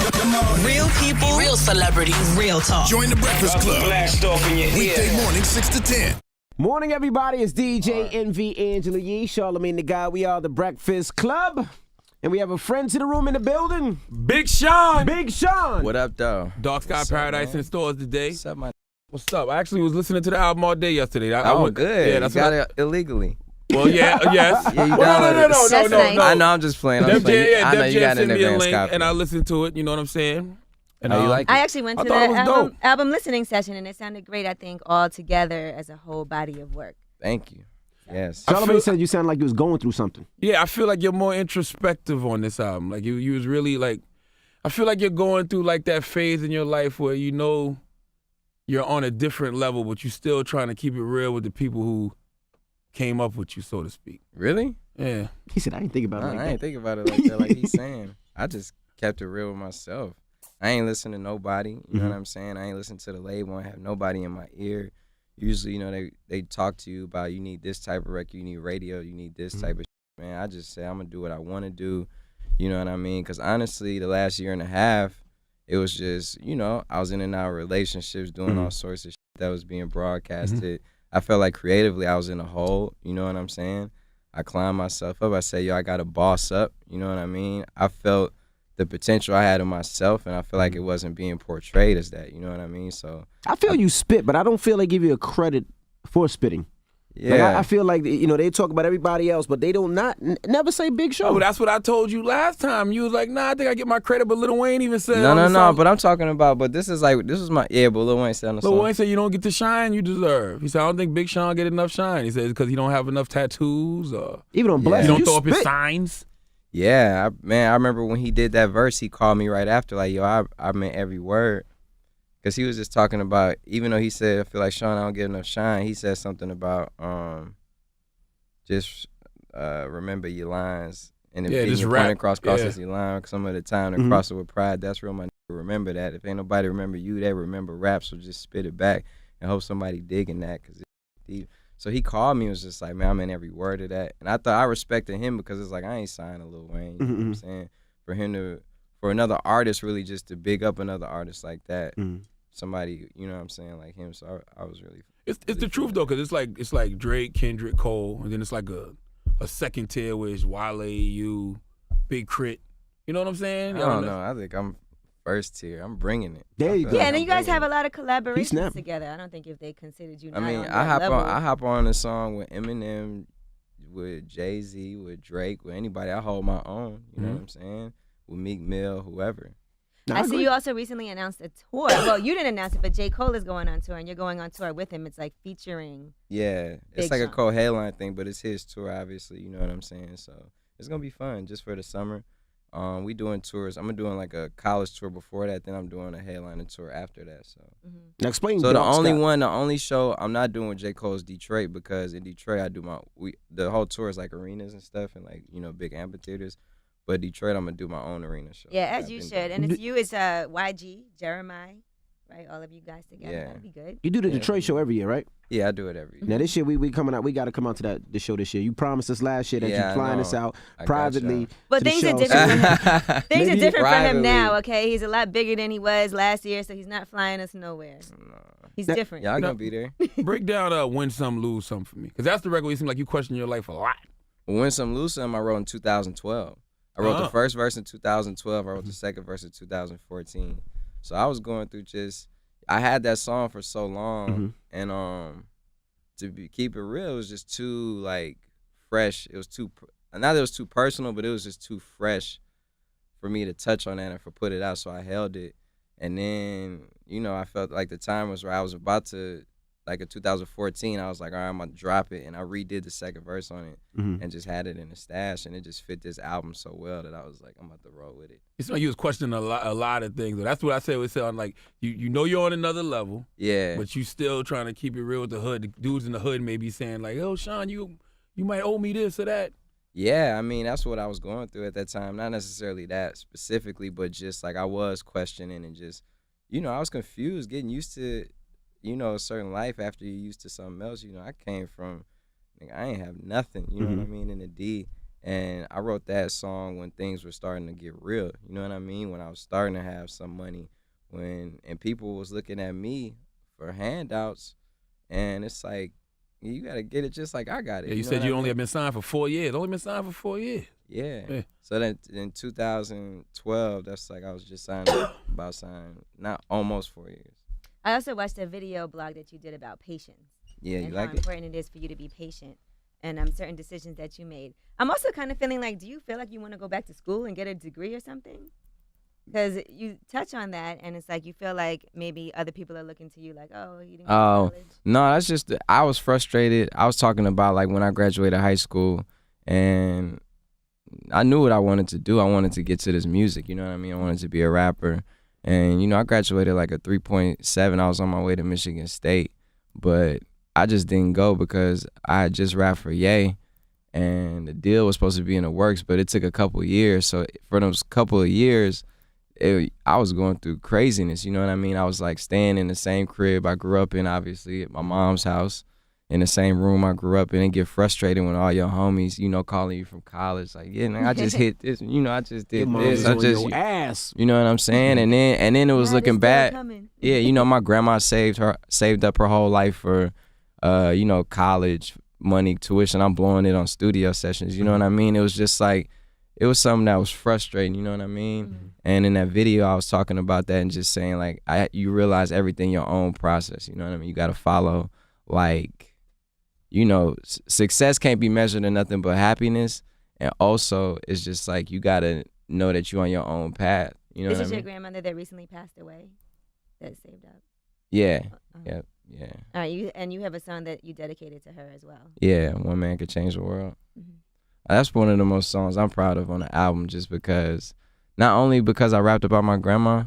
Real people, real celebrities, real talk. Join the Breakfast Club. Blast off in your ear. Weekday morning, 6 to 10. Morning, everybody. It's DJ NV Angela Yee, Charlamagne the Guy. We are the Breakfast Club. And we have a friend to the room in the building. Big Sean. Big Sean. What up, though? Dark Sky Paradise in stores today. What's up, my? What's up? I actually was listening to the album all day yesterday. I Oh, went, good. Yeah, You that's got what it illegally. Well, yeah, yes. Yeah, you Well, downloaded it. That's nice. I know, I'm just playing. Def Jam, I know Def you Jam got an sent me a advance link, copy. and I listened to it. You know what I'm saying? And Oh, you like it? I actually went I to thought it the was dope. album listening session, and it sounded great, I think, all together as a whole body of work. Thank you. Yes. Charlamagne said you sound like you was going through something. Yeah, I feel like you're more introspective on this album. Like you was really like, I feel like you're going through like that phase in your life where you know you're on a different level, but you're still trying to keep it real with the people who came up with you, so to speak. Really? Yeah. He said, I didn't think about it like I that. ain't think about it like that, like he's saying. I just kept it real with myself. I ain't listen to nobody. You know what I'm saying? I ain't listen to the label. I have nobody in my ear. Usually, you know, they talk to you about you need this type of record, you need radio, you need this type of shit. Man, I just say I'm going to do what I want to do. You know what I mean? Because honestly, the last year and a half, it was just, you know, I was in and out of relationships, doing all sorts of shit that was being broadcasted. I felt like creatively I was in a hole, you know what I'm saying? I climbed myself up. I said, yo, I got to boss up, you know what I mean? I felt the potential I had in myself, and I feel like it wasn't being portrayed as that, you know what I mean? So I feel you spit, but I don't feel they give you a credit for spitting. yeah. Like, I feel like, you know, they talk about everybody else, but they don't never say Big Sean. Oh, that's what I told you last time. You was like, nah, I think I get my credit, but Lil Wayne even said No, but I'm talking about, but this was my, but Lil Wayne said on the Lil song. Wayne said you don't get the shine you deserve. He said, I don't think Big Sean get enough shine. He said because he don't have enough tattoos or Even on Blast, he don't you throw up his spit. signs. Yeah, I remember when he did that verse, he called me right after, like, yo, I meant every word. Because he was just talking about, even though he said, I feel like Sean, I don't get enough shine, he said something about just remember your lines. And if just you're rap. pointing across Yeah. your line, some of the time, and cross it with pride, that's real, my nigga. Remember that. If ain't nobody remember you, they remember rap, so just spit it back and hope somebody digging that, because it's deep. So he called me and was just like, man, I'm in every word of that. And I thought I respected him because it's like, I ain't signed a Lil Wayne. You know what I'm saying? For another artist really just to big up another artist like that, somebody, you know what I'm saying, like him. So I was really. It's the truth though, because it's like Drake, Kendrick, Cole, and then it's like a second tier where it's Wale, you, Big Crit. You know what I'm saying? I don't know. I think I'm first tier. I'm bringing it. There you go. Yeah, and then you guys bringing have a lot of collaborations snapped. together. I don't think if they considered you I not mean, on I that level. hop on a song with Eminem, with Jay-Z, with Drake, with anybody. I hold my own. You know what I'm saying? With Meek Mill, whoever. No, I see agree. you also recently announced a tour. Well, you didn't announce it, but J. Cole is going on tour, and you're going on tour with him. It's like featuring. Yeah, it's Big like a Sean. co-headline thing, but it's his tour, obviously. You know what I'm saying? So it's gonna be fun just for the summer. We doing tours. I'm doing like a college tour before that. Then I'm doing a headlining tour after that. So, Now explain. so the Dark only Sky. the only show I'm not doing with J. Cole's Detroit, because in Detroit I do the whole tour is like arenas and stuff and like, you know, big amphitheaters. But Detroit, I'm gonna do my own arena show. Yeah, I've as you been should. doing. And it's you, it's YG, Jeremiah, right? All of you guys together. Yeah. That'd be good. You do the Yeah. Detroit show every year, right? Yeah, I do it every year. Now this year we coming out. We got to come out to the show this year. You promised us last year that Yeah, you I flying know. us out I got privately. y'all. But to the things are show. different. Things are Maybe different for him privately. now, okay? He's a lot bigger than he was last year, so he's not flying us nowhere. He's different. Y'all gonna be there. Break down Win Some, Lose Some for me. Because that's the record where you seem like you question your life a lot. Win Some, Lose Some, I wrote in 2012. I wrote Oh. the first verse in 2012. I wrote the second verse in 2014. So I was going through I had that song for so long, and keep it real, it was just too like fresh. It was not that it was too personal, but it was just too fresh for me to touch on that and for put it out. So I held it, and then, you know, I felt like the time was right. I was about to, like in 2014, I was like, all right, I'm gonna drop it, and I redid the second verse on it and just had it in the stash, and it just fit this album so well that I was like, I'm about to roll with it. It's like you was questioning a lot of things. That's what I say. We sound like you know you're on another level, Yeah. but you still trying to keep it real with the hood. The dudes in the hood may be saying like, "Oh, Sean, you might owe me this or that." Yeah, I mean, that's what I was going through at that time. Not necessarily that specifically, but just like I was questioning and just, you know, I was confused, getting used to, you know, a certain life after you're used to something else. You know, I came from, I ain't have nothing, you know what I mean, in the D. And I wrote that song when things were starting to get real. You know what I mean? When I was starting to have some money, and people was looking at me for handouts, and it's like, you gotta get it just like I got it. Yeah, you know said what you I only mean? have been signed for 4 years. Only been signed for 4 years. Yeah. So then in 2012, that's like I was just signed not almost 4 years. I also watched a video blog that you did about patience. Yeah, you and like how it? important it is for you to be patient and certain decisions that you made. I'm also kind of feeling like, do you feel like you want to go back to school and get a degree or something? Because you touch on that, and it's like you feel like maybe other people are looking to you like, oh, you didn't go to college. No, that's just, I was frustrated. I was talking about like when I graduated high school, and I knew what I wanted to do. I wanted to get to this music, you know what I mean? I wanted to be a rapper. And, you know, I graduated like a 3.7. I was on my way to Michigan State, but I just didn't go because I had just rapped for Ye, and the deal was supposed to be in the works, but it took a couple of years. So for those couple of years, I was going through craziness, you know what I mean? I was like staying in the same crib I grew up in, obviously, at my mom's house, in the same room I grew up in, and get frustrated when all your homies, you know, calling you from college, like, yeah, man, I just hit this, you know, I just did this, I just, ass. you know what I'm saying? And then it was God, looking it's still bad. coming. Yeah, you know, my grandma saved up her whole life for, you know, college money, tuition. I'm blowing it on studio sessions. You know what I mean? It was just like, it was something that was frustrating. You know what I mean? Mm-hmm. And in that video, I was talking about that and just saying like, you realize everything your own process. You know what I mean? You got to follow like, you know, success can't be measured in nothing but happiness. And also, it's just like you got to know that you're on your own path. You know This what I is mean? your grandmother that recently passed away that saved up. Yeah. Uh-huh. Yeah. All right, you have a song that you dedicated to her as well. Yeah. One man could change the world. Mhm. That's one of the most songs I'm proud of on the album, just because, not only because I rapped about my grandma,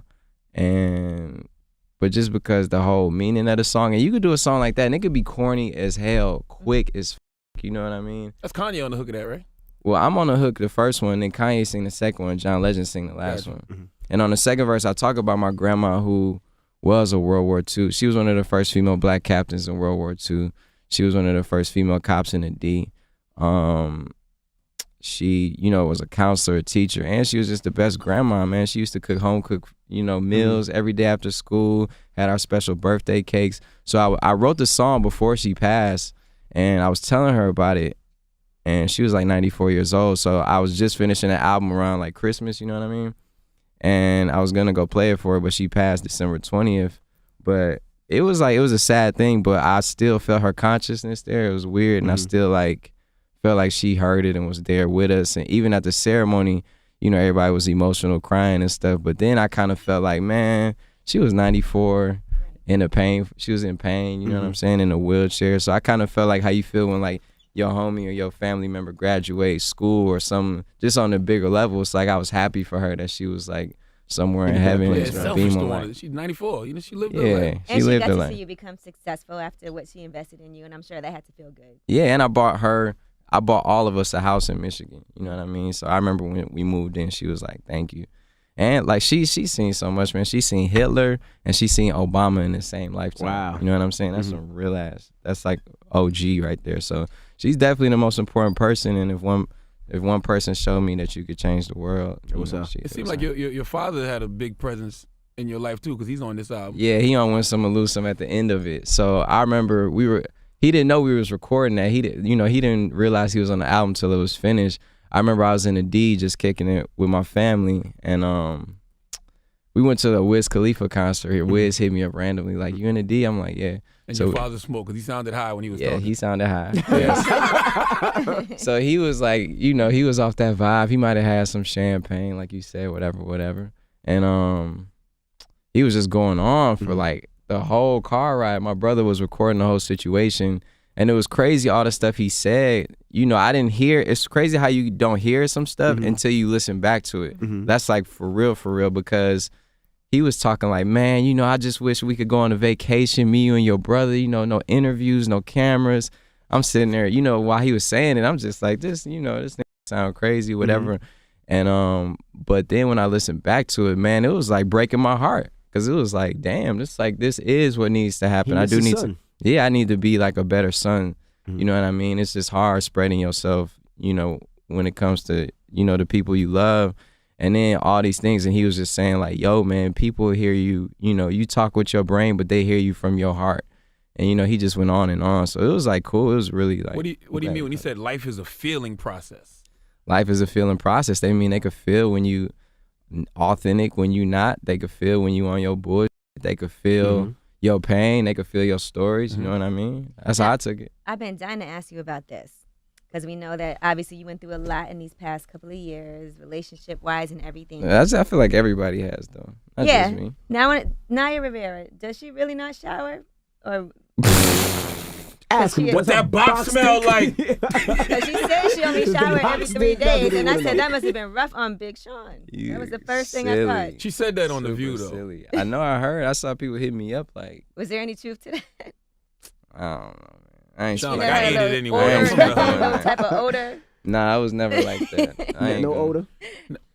but just because the whole meaning of the song. And you could do a song like that, and it could be corny as hell, quick as you know what I mean? That's Kanye on the hook of that, right? Well, I'm on the hook the first one, then Kanye sing the second one, John Legend sing the last Gotcha. one. And on the second verse, I talk about my grandma, who was a World War II. She was one of the first female black captains in World War II. She was one of the first female cops in the D. She, you know, was a counselor, a teacher, and she was just the best grandma, man. She used to cook, you know, meals every day after school, had our special birthday cakes. So I wrote the song before she passed, and I was telling her about it, and she was like 94 years old. So I was just finishing the album around like Christmas, you know what I mean? And I was going to go play it for her, but she passed December 20th. But it was a sad thing, but I still felt her consciousness there. It was weird, and I still like felt like she heard it and was there with us. And even at the ceremony, you know, everybody was emotional, crying and stuff. But then I kind of felt like, man, she was 94 in a pain. She was in pain, you know what I'm saying, in a wheelchair. So I kind of felt like how you feel when like your homie or your family member graduates school or something, just on a bigger level. It's like I was happy for her that she was like somewhere in heaven. Yeah, It's it's a selfish beam to of want light. it. She's 94. You know, she lived her Yeah, life. she And she lived got her to life. see you become successful after what she invested in you, and I'm sure that had to feel good. Yeah, and I bought all of us a house in Michigan. You know what I mean? So I remember when we moved in, she was like, thank you. And like she's seen so much, man. She's seen Hitler and she's seen Obama in the same lifetime. Wow. You know what I'm saying? That's some real ass. That's like OG right there. So she's definitely the most important person. And if one person showed me that you could change the world, you What's know, up? It seemed like your father had a big presence in your life too, because he's on this album. Yeah, he on Win Some or Lose Some at the end of it. So I remember he didn't know we was recording that. He didn't realize he was on the album till it was finished. I remember I was in the D just kicking it with my family, and we went to the Wiz Khalifa concert. Wiz hit me up randomly, like, you in the D? I'm like, yeah. And So- your father smoked because he sounded high when he was Yeah, talking. he sounded high. Yes. So he was like, you know, he was off that vibe. He might have had some champagne, like you said, whatever. And he was just going on for like the whole car ride. My brother was recording the whole situation, and it was crazy all the stuff he said. You know, I didn't hear. It's crazy how you don't hear some stuff until you listen back to it. That's like for real, because he was talking like, man, you know, I just wish we could go on a vacation, me, you, and your brother, you know, no interviews, no cameras. I'm sitting there, you know, while he was saying it, I'm just like, this nigga sound crazy, whatever. And but then when I listened back to it, man, it was like breaking my heart, because it was like, damn, this is what needs to happen. I do need to, I need to be like a better son. You know what I mean? It's just hard spreading yourself, you know, when it comes to, you know, the people you love. And then all these things, and he was just saying like, yo, man, people hear you, you know, you talk with your brain, but they hear you from your heart. And, you know, he just went on and on. So it was like cool. It was really like. What do you mean when he said life is a feeling process? Life is a feeling process. They mean they could feel when you authentic, when you not. They could feel when you on your bullshit. They could feel your pain. They could feel your stories. You know what I mean? That's how I took it. I've been dying to ask you about this because we know that obviously you went through a lot in these past couple of years, relationship-wise and everything. I feel like everybody has, though. Not yeah. just me. Now, Naya Rivera, does she really not shower? Or Ask him, What's that box smell like? because she said she only showered every 3 days, and I said that must have been rough on Big Sean. That was the first thing I thought. She said that on The Super View, though. Silly. I know. I heard. I saw people hit me up like. Was there any truth to that? I don't know, man. I ain't Sound sure. like I Had a ate it little anyway. odor, I'm nothing, sorry. no type of odor. Nah, I was never like that. I ain't no gonna- odor.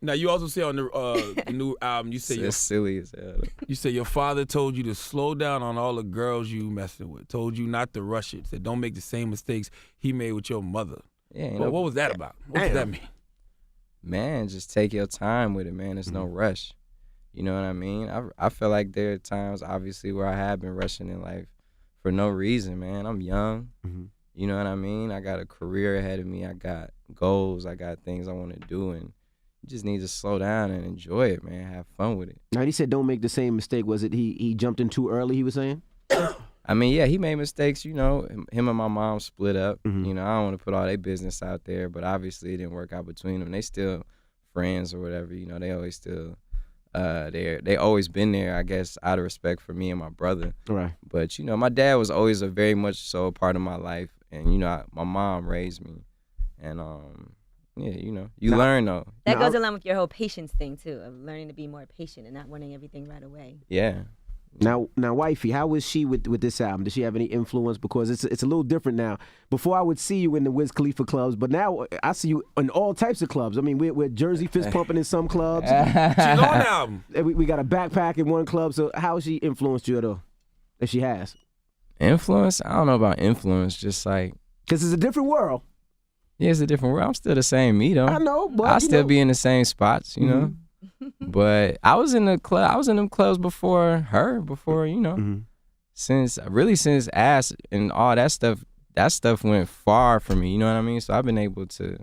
Now you also say on the new album, you say It's silly as hell. you say your father told you to slow down on all the girls you messing with. Told you not to rush it. Said don't make the same mistakes he made with your mother. Yeah, ain't Well, no- what was that about? What does that mean? man, just take your time with it, man. There's no rush. You know what I mean? I feel like there are times, obviously, where I have been rushing in life for no reason, man. I'm young. You know what I mean? I got a career ahead of me. I got goals. I got things I want to do, and you just need to slow down and enjoy it, man. Have fun with it. Now he said, "Don't make the same mistake." Was it he jumped in too early? He was saying. I mean, yeah, he made mistakes. You know, him and my mom split up. You know, I don't want to put all their business out there, but obviously it didn't work out between them. They still friends or whatever. You know, they always still they always been there, I guess, out of respect for me and my brother. Right. But you know, my dad was always a very much so a part of my life, and you know, my mom raised me, and yeah, you know, you learn though. That goes along with your whole patience thing too, of learning to be more patient and not wanting everything right away. Yeah. Now, wifey, how was she with this album? Did she have any influence? Because it's a little different now. Before I would see you in the Wiz Khalifa clubs, but now I see you in all types of clubs. I mean, we're Jersey fist pumping in some clubs. She's on the album. We got a backpack in one club. So how has she influenced you at all? If she has, Influence? I don't know about influence. Just like, because it's a different world. yeah, it's a different world. I'm still the same me though. I know, but I you still know. be in the same spots, you know. But I was in the club. I was in them clubs before her. Before you know, since Ass and all that stuff. That stuff went far for me. You know what I mean? So I've been able to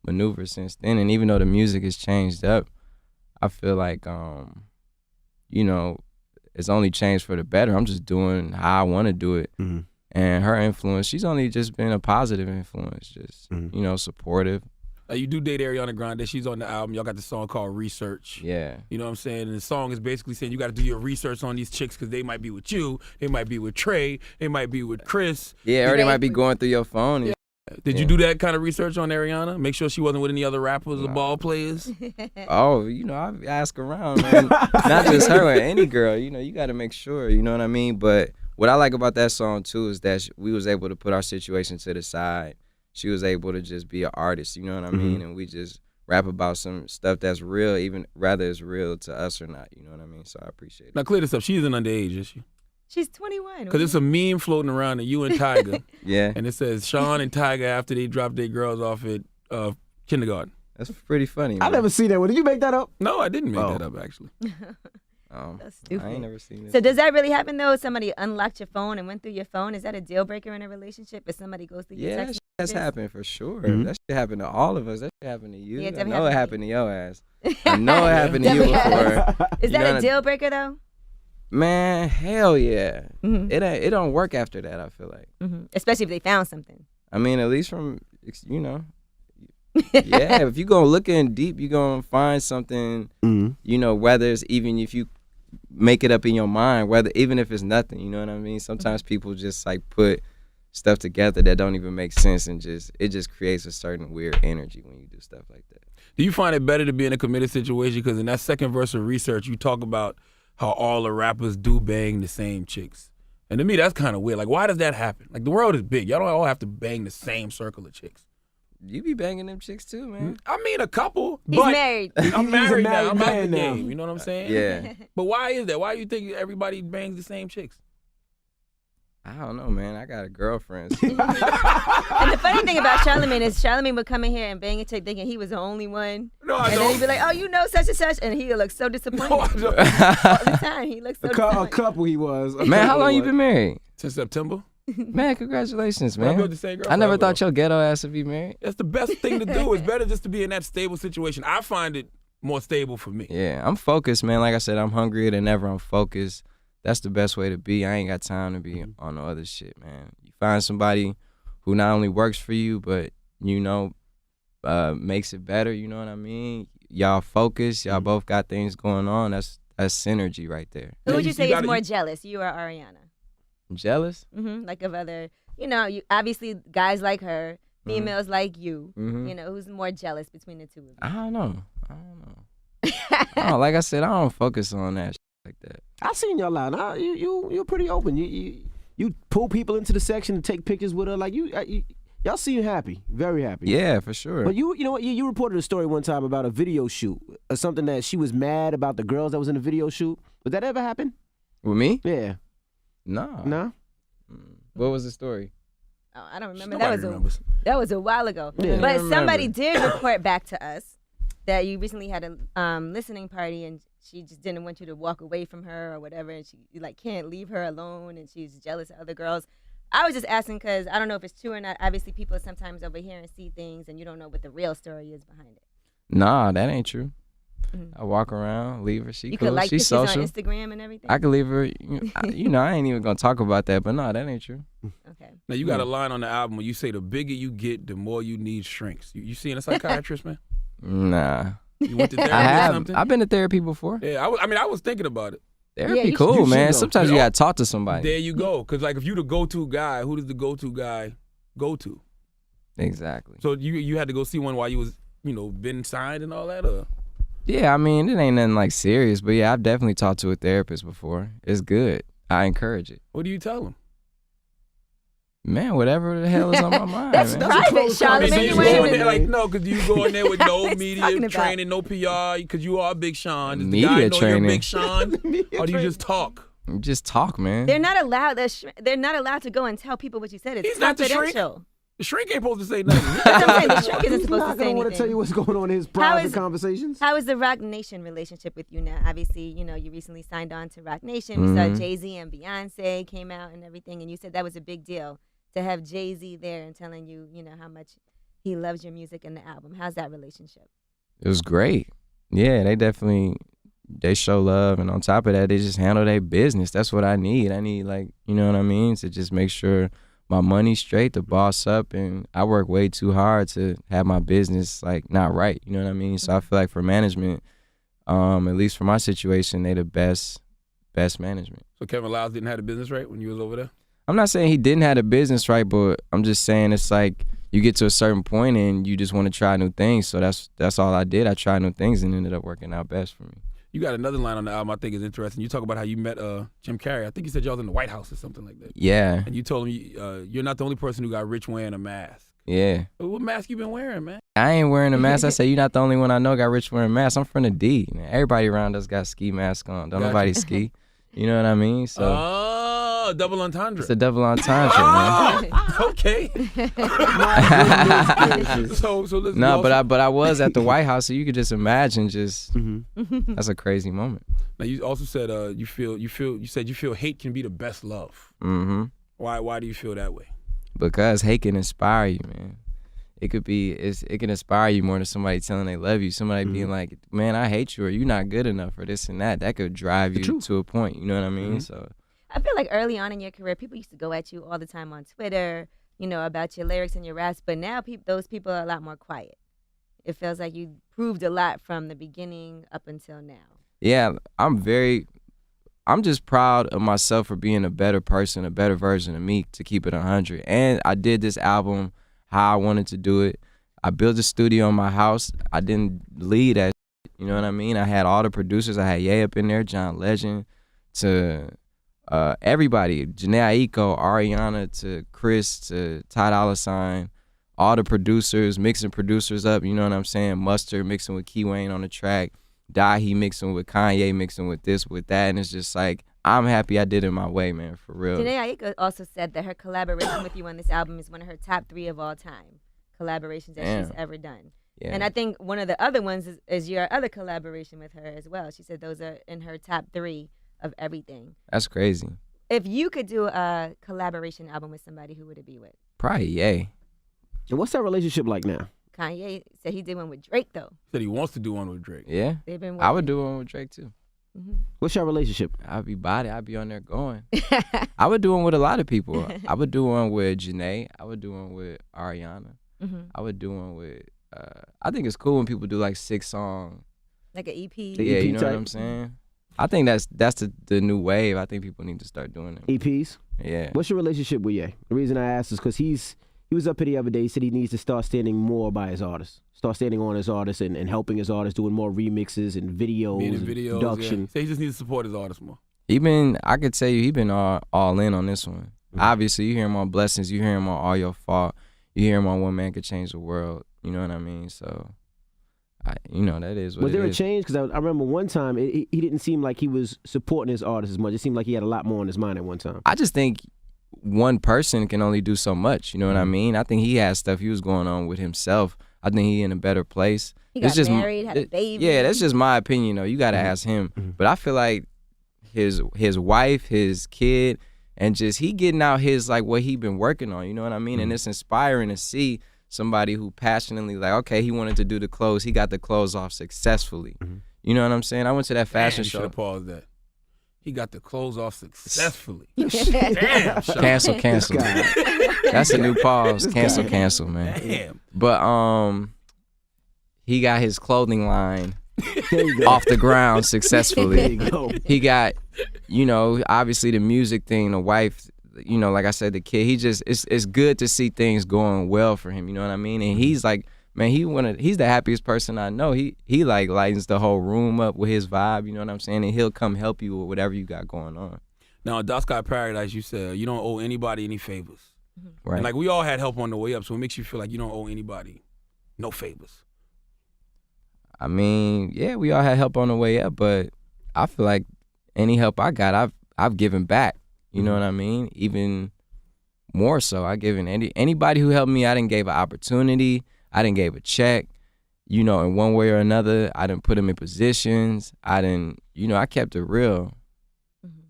maneuver since then. And even though the music has changed up, I feel like you know, it's only changed for the better. I'm just doing how I want to do it. And her influence, she's only just been a positive influence. Just you know, supportive. You do date Ariana Grande. She's on the album. Y'all got the song called Research. Yeah. You know what I'm saying? And the song is basically saying you got to do your research on these chicks because they might be with you. They might be with Trey. They might be with Chris. Yeah, or they might be going through your phone. And Did you do that kind of research on Ariana? Make sure she wasn't with any other rappers or ball players? Oh, you know, I ask around, man. Not just her, any girl. You know, you got to make sure. You know what I mean? But what I like about that song too is that we was able to put our situation to the side. She was able to just be an artist. You know what I mean? And we just rap about some stuff that's real, even rather it's real to us or not. You know what I mean? So I appreciate it. Now clear this up. She isn't underage, is she? She's 21. Because it's a meme floating around of you and Tyga. Yeah, And it says Sean and Tyga after they dropped their girls off at kindergarten. that's pretty funny. I Man. never seen that one. Did you make that up? No, I didn't make that up, actually. That's stupid. I ain't never seen it. So does that really happen though? Somebody unlocked your phone and went through your phone? Is that a deal breaker in a relationship if somebody goes through your Yeah, text that shit has messages? happened for sure. That shit happened to all of us. That shit happened to you. Yeah, it I definitely know it happened happened to your ass. I know it happened to you Definitely before. Is You that know, a deal breaker though? Man, hell yeah. Mhm. It don't work after that, I feel like. Especially if they found something. I mean, at least from, you know, yeah, if you go looking deep, you going to find something, you know, whether it's even if you make it up in your mind, whether even if it's nothing, you know what I mean? Sometimes people just like put stuff together that don't even make sense and it just creates a certain weird energy when you do stuff like that. Do you find it better to be in a committed situation? Because in that second verse of Research, you talk about how all the rappers do bang the same chicks. And to me, that's kind of weird. Like, why does that happen? Like, the world is big. Y'all don't all have to bang the same circle of chicks. You be banging them chicks too, man. I mean, a couple. He's but married. I'm married now. married I'm out the man now. game. You know what I'm saying? Yeah. But why is that? Why do you think everybody bangs the same chicks? I don't know, man. I got a girlfriend. And the funny thing about Charlamagne is Charlamagne would come in here and bang a chick thinking he was the only one. No, I and then don't. he'd be like, oh, you know such and such. And he would look so disappointed. No, I don't. All the time. He looks so A disappointed. couple he was. Man, how long you been married? Since September. Man, congratulations, I been man. with the same girl I never forever, thought though. your ghetto ass would be married. That's the best thing to do. It's better just to be in that stable situation. I find it more stable for me. Yeah, I'm focused, man. Like I said, I'm hungrier than ever. I'm focused. That's the best way to be. I ain't got time to be on the other shit, man. You find somebody who not only works for you, but, you know, makes it better, you know what I mean? Y'all focus. Y'all both got things going on. That's synergy right there. Who would you you say is gotta- more jealous, you or Ariana? I'm jealous? Like of other, you obviously guys like her, females like you. Mhm. You know, who's more jealous between the two of you? I don't know. Like I said, I don't focus on that shit like that. I seen y'all out. Nah, you're pretty open. You pull people into the section to take pictures with her. Like y'all seem happy, very happy. Yeah, for sure. But you know what? You reported a story one time about a video shoot or something that she was mad about the girls that was in the video shoot. Did that ever happen? With me? Yeah. No. No. What was the story? Oh, I don't remember. Nobody remembers. That was a while ago. Yeah. But I somebody remember. did report back to us that you recently had a listening party and she just didn't want you to walk away from her or whatever, and you like can't leave her alone, and she's jealous of other girls. I was just asking because I don't know if it's true or not. Obviously, people sometimes overhear and see things, and you don't know what the real story is behind it. Nah, that ain't true. Mhm. I walk around, leave her. She You cool. could like She's pictures social. on Instagram and everything. I could leave her. I ain't even gonna talk about that, but no, that ain't true. Okay. Now, you got a line on the album where you say the bigger you get, the more you need shrinks. You seeing a psychiatrist, man? Nah, You went to therapy I or have. something? I've been to therapy before. Yeah, I was thinking about it. Therapy you should- cool, you should man. go. Sometimes you You know, gotta talk to somebody. There you go. Because, like, if you the go-to guy, who does the go-to guy go to? Exactly. So you had to go see one while you was, been signed and all that? Or? Yeah, I mean, it ain't nothing like serious, but yeah, I've definitely talked to a therapist before. It's good. I encourage it. What do you tell them? Man, whatever the hell is on my mind, That's man. private, close I mean, Charlamagne. do conversation. you You go wouldn't in even- there like, no, because you go in there with no What he's media talking about. training, no PR, because you are Big Sean. Does the Media guy know training. you're Big Sean? Or do you just talk? Just talk, man. They're not allowed. They're not allowed to go and tell people what you said. It's He's not the shrink. confidential. The shrink ain't supposed to say nothing. That's what I'm saying. The shrink isn't He's supposed not to say gonna want to tell you anything. what's going on in his How private is- conversations. How is the Rock Nation relationship with you now? Obviously, you recently signed on to Rock Nation. We saw Jay-Z and Beyonce came out and everything, and you said that was a big deal to have Jay-Z there and telling you, how much he loves your music and the album. How's that relationship? It was great. Yeah, they show love, and on top of that, they just handle their business. That's what I need. I need, like, you know what I mean, to just make sure my money's straight, to boss up, and I work way too hard to have my business, like, not right. You know what I mean? So I feel like for management, at least for my situation, they the best management. So Kevin Lyles didn't have the business right when you was over there? I'm not saying he didn't have the business right, but I'm just saying it's like you get to a certain point and you just want to try new things. So that's all I did. I tried new things and it ended up working out best for me. You got another line on the album I think is interesting. You talk about how you met Jim Carrey. I think you said y'all was in the White House or something like that. Yeah, And you told him you're not the only person who got rich wearing a mask. yeah. What mask you been wearing, man? I ain't wearing a mask. I say you're not the only one I know got rich wearing a mask. I'm from the D. Man, everybody around us got ski mask on. Don't Gotcha. nobody ski. You know what I mean? So Oh, double entendre. it's a double entendre, man. Oh, okay. so listen. No, you but also- I was at the White House, so you could just imagine. Mm-hmm. That's a crazy moment. Now you also said you feel hate can be the best love. Mm-hmm. Why do you feel that way? Because hate can inspire you, man. It can inspire you more than somebody telling they love you. Somebody being like, man, I hate you, or you're not good enough, or this and that. That could drive you to a point. You know what I mean? So I feel like early on in your career, people used to go at you all the time on Twitter, about your lyrics and your raps. But now those people are a lot more quiet. It feels like you proved a lot from the beginning up until now. yeah, I'm just proud of myself for being a better person, a better version of me, to keep it 100. And I did this album how I wanted to do it. I built a studio in my house. I didn't lead that, you know what I mean? I had all the producers. I had Ye up in there, John Legend, to everybody, Janae Aiko, Ariana, to Chris, to Ty Dolla $ign, all the producers, mixing producers up, you know what I'm saying? Mustard mixing with Key Wayne on the track, Dahi mixing with Kanye, mixing with this, with that, and it's just like, I'm happy I did it my way, man, for real. Jhené Aiko also said that her collaboration with you on this album is one of her top 3 of all time collaborations that she's ever done. Yeah. And I think one of the other ones is your other collaboration with her as well. She said those are in her top 3 of everything. That's crazy. If you could do a collaboration album with somebody, who would it be with? Probably Ye. And what's that relationship like now? Kanye said he did one with Drake, though. Said he wants to do one with Drake. Yeah. They've been I would do one with Drake too. What's your relationship? I'd be body. I'd be on there going. I would do one with a lot of people. I would do one with Janae. I would do one with Ariana. I would do one with. I think it's cool when people do like 6-song. Like an EP. Yeah, you know type. what I'm saying. I think that's the new wave. I think people need to start doing it. EPs? Yeah. What's your relationship with Ye? The reason I asked is because he was up here the other day. He said he needs to start standing more by his artists. Start standing on his artists and helping his artists, doing more remixes and videos, Being in and videos. production. Yeah. Say he just needs to support his artists more. I could tell you, he been all in on this one. Obviously, you hear him on Blessings. You hear him on All Your Fault. You hear him on One Man Could Change the World. You know what I mean? So, that is what Was it there a is. change? Because I remember one time he didn't seem like he was supporting his artists as much. It seemed like he had a lot more on his mind at one time. I just think one person can only do so much. You know what I mean? I think he had stuff he was going on with himself. I think he in a better place. He got It's just, married, had a baby. Yeah, that's just my opinion, though. You got to ask him. But I feel like his wife, his kid, and just he getting out his, like, what he been working on. You know what I mean? And it's inspiring to see somebody who passionately, like, okay, he wanted to do the clothes. He got the clothes off successfully. You know what I'm saying? I went to that fashion Damn, show. should have paused that. He got the clothes off successfully. Damn, Sean. Cancel. That's a new pause. Cancel, man. Damn. But he got his clothing line There you go. off the ground successfully. There you go. He got, obviously the music thing, the wife, like I said, the kid. He just it's good to see things going well for him. You know what I mean? And he's like, man, he's the happiest person I know. He like lightens the whole room up with his vibe. You know what I'm saying? And he'll come help you with whatever you got going on. Now, in Dot Sky Paradise, you said you don't owe anybody any favors. Right. And like we all had help on the way up, so it makes you feel like you don't owe anybody no favors. I mean, yeah, we all had help on the way up, but I feel like any help I got, I've given back. You know what I mean? Even more so, I given anybody who helped me. I didn't give an opportunity. I didn't give a check. In one way or another, I didn't put them in positions. I didn't. I kept it real.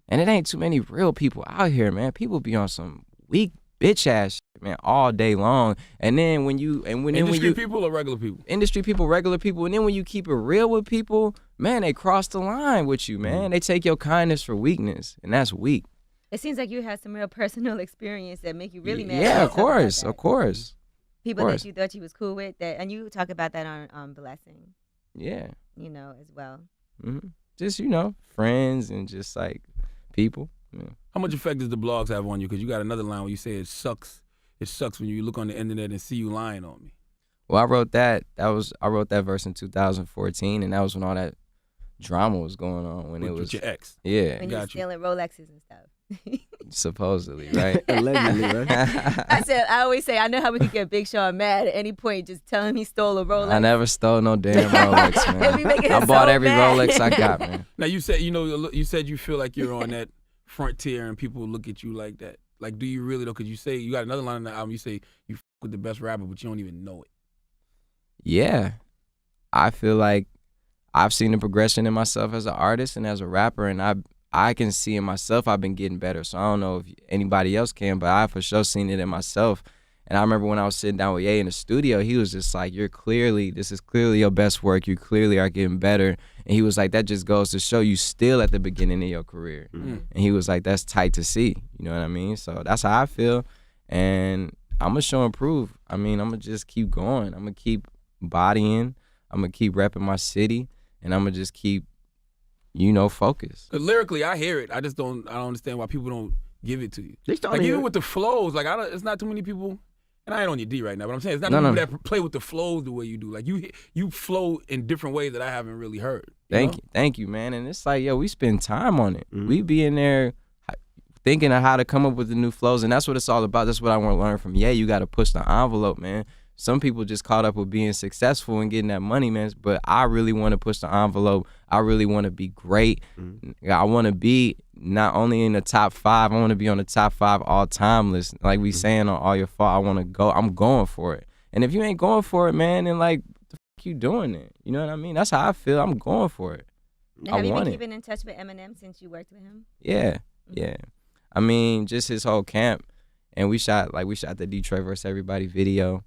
And it ain't too many real people out here, man. People be on some weak bitch ass shit, man, all day long. And then Industry people or regular people? Industry people, regular people, and then when you keep it real with people, man, they cross the line with you, man. They take your kindness for weakness, and that's weak. It seems like you had some real personal experience that make you really mad. Yeah, when you of talk about course, that. of course. People that you thought you was cool with, and you talk about that on Blessing. Yeah. As well. Just friends and just like people. Yeah. How much effect does the blogs have on you? Because you got another line where you say it sucks. It sucks when you look on the internet and see you lying on me. Well, I wrote that verse in 2014, and that was when all that drama was going on. When it was with your ex. Yeah. When you were Got you. stealing Rolexes and stuff. Supposedly, right? Allegedly, right? I always say, I know how we could get Big Sean mad at any point, just tell him he stole a Rolex. I never stole no damn Rolex, They be making man. I us bought so every mad. Rolex I got, man. Now you said you said you feel like you're on that frontier and people look at you like that. Like, do you really though? Because you say you got another line in the album. You say you with the best rapper, but you don't even know it. Yeah, I feel like I've seen the progression in myself as an artist and as a rapper, and I can see in myself I've been getting better. So I don't know if anybody else can, but I for sure seen it in myself. And I remember when I was sitting down with Ye in the studio, he was just like, this is clearly your best work. You clearly are getting better. And he was like, that just goes to show you still at the beginning of your career. And he was like, that's tight to see. You know what I mean? So that's how I feel. And I'm going to show and prove. I mean, I'm going to just keep going. I'm going to keep bodying. I'm going to keep repping my city. And I'm going to just keep, focused. Cause lyrically, I hear it. I don't understand why people don't give it to you. They started Like hearing even it. with the flows, like it's not too many people. And I ain't on your D right now, but I'm saying it's not No, too no. many people that play with the flows the way you do. Like you flow in different ways that I haven't really heard. Thank you, man. And it's like, we spend time on it. We be in there thinking of how to come up with the new flows, and that's what it's all about. That's what I want to learn from. Yeah, you got to push the envelope, man. Some people just caught up with being successful and getting that money, man. But I really want to push the envelope. I really want to be great. I want to be not only in the top 5, I want to be on the top 5 all time list. Like we saying on All Your Fault, I want to go. I'm going for it. And if you ain't going for it, man, then like, the fuck you doing it? You know what I mean? That's how I feel. I'm going for it. Now, have you want been it. keeping in touch with Eminem since you worked with him? Yeah, yeah. I mean, just his whole camp, and we shot the Detroit vs. Everybody video.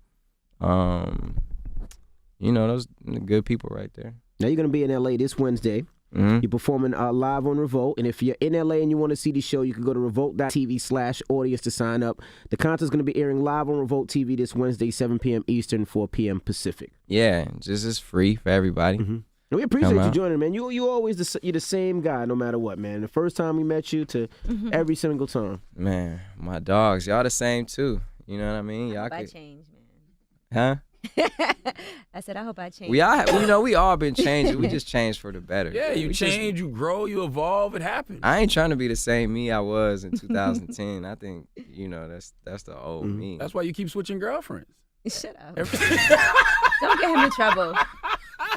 You know, those good people right there. Now you're gonna be in LA this Wednesday. Mm-hmm. You're performing live on Revolt, and if you're in LA and you want to see the show, you can go to revolt.tv/audience to sign up. The concert's going to be airing live on Revolt TV this Wednesday, 7 p.m. Eastern, 4 p.m. Pacific. Yeah, just it's free for everybody. And we appreciate Come you out. joining, man. You always you're the same guy no matter what, man. The first time we met you to every single time. Man, my dogs, y'all the same too. You know what I mean? I Y'all hope I could, change, man. huh? I said I hope I change. We all been changing. We just changed for the better. Yeah, you We just- change, you grow, you evolve. It happens. I ain't trying to be the same me I was in 2010. I think that's the old me. That's why you keep switching girlfriends. Shut up. Every- Don't get him in trouble.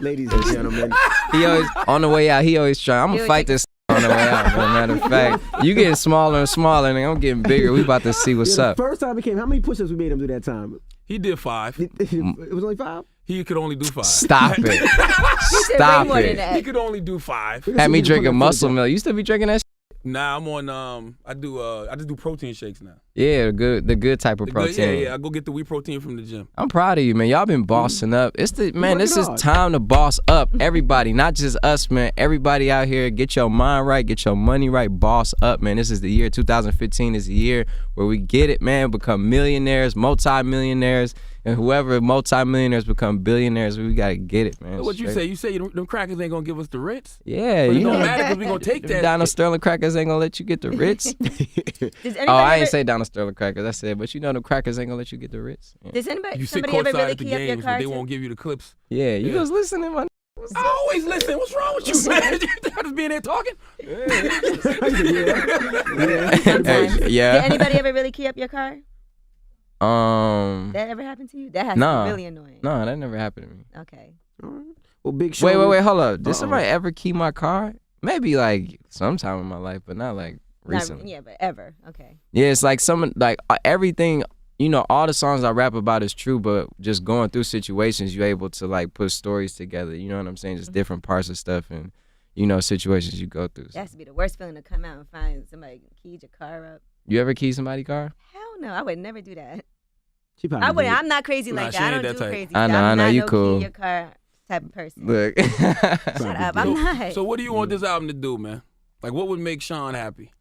Ladies and gentlemen. He always on the way out. He always trying. I'm He gonna always fight this on the way out. As a matter of fact, you getting smaller and smaller, and I'm getting bigger. We about to see what's Yeah, up. the first time he came, how many push-ups we made him do that time? he did 5. It was only 5? He could only do 5. Stop it. He said Stop way more than it. that. He could only do 5. Had me drinking muscle milk. You still be drinking that? Nah, I'm on. I just do protein shakes now. Yeah, the good type of The protein. good- yeah. I go get the wheat protein from the gym. I'm proud of you, man. Y'all been bossing up. It's the man. This working is hard. time to boss up. Everybody, not just us, man. Everybody out here, get your mind right, get your money right. Boss up, man. This is the year 2015. Is the year where we get it, man. Become millionaires, multi-millionaires, and whoever multi-millionaires become billionaires. We gotta get it, man. What you Straight. say? You say them crackers ain't gonna give us the Ritz? Yeah, But it you don't know. matter because we gonna take that. Donald Sterling crackers ain't gonna let you get the Ritz. Does anybody Oh, I ever, ain't say Donald Sterling crackers. I said, but you know, the crackers ain't gonna let you get the Ritz. Yeah, Does anybody You sit somebody ever courtside really at the key up your games, car? but they too? won't give you the clips. yeah, you Yeah. was listening, man. I always listen. What's wrong with you, man? I just being there talking. Sometimes. Yeah. Did anybody ever really key up your car? That ever happened to you? That has Nah. to be really annoying. No, that never happened to me. Okay. Well, Big Sean. Wait, hold up. Did Uh-oh. somebody ever key my car? Maybe like sometime in my life, but not like Not- recently. yeah, but ever. Okay. Yeah, it's like everything, you know, all the songs I rap about is true, but just going through situations, you're able to like put stories together. You know what I'm saying? Just different parts of stuff and, you know, situations you go through. That has to be the worst feeling to come out and find somebody keyed your car up. You ever key somebody's car? Hell no, I would never do that. She probably I wouldn't. did. I'm not crazy Nah, like she that. I ain't don't that do type. crazy. I know, I'm I know, not you no cool. key your car type of person. Look. Shut up. I'm not. So what do you want this album to do, man? Like, what would make Sean happy?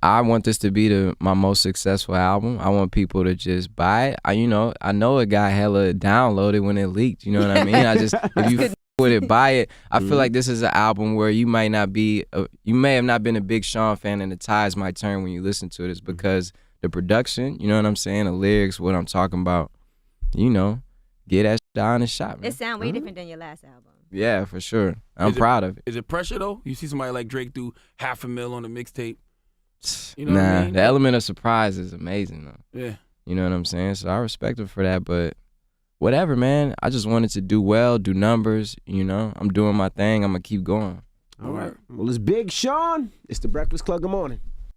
I want this to be my most successful album. I want people to just buy it. I know it got hella downloaded when it leaked. You know what I mean? If you f- with it, buy it. I feel like this is an album where you may have not been a big Sean fan, and the tides might turn when you listen to this because the production, you know what I'm saying, the lyrics, what I'm talking about, you know, get that shit on and shot, man. It sounds way different than your last album. Yeah, for sure. I'm Is it- proud of it. Is it pressure though? You see somebody like Drake do $500,000 on a mixtape. You know what Nah, I mean? the element of surprise is amazing though. Yeah. You know what I'm saying? So I respect him for that, but whatever, man. I just wanted to do well, do numbers, you know. I'm doing my thing. I'm going to keep going. All right. Well, it's Big Sean. It's the Breakfast Club. Good morning.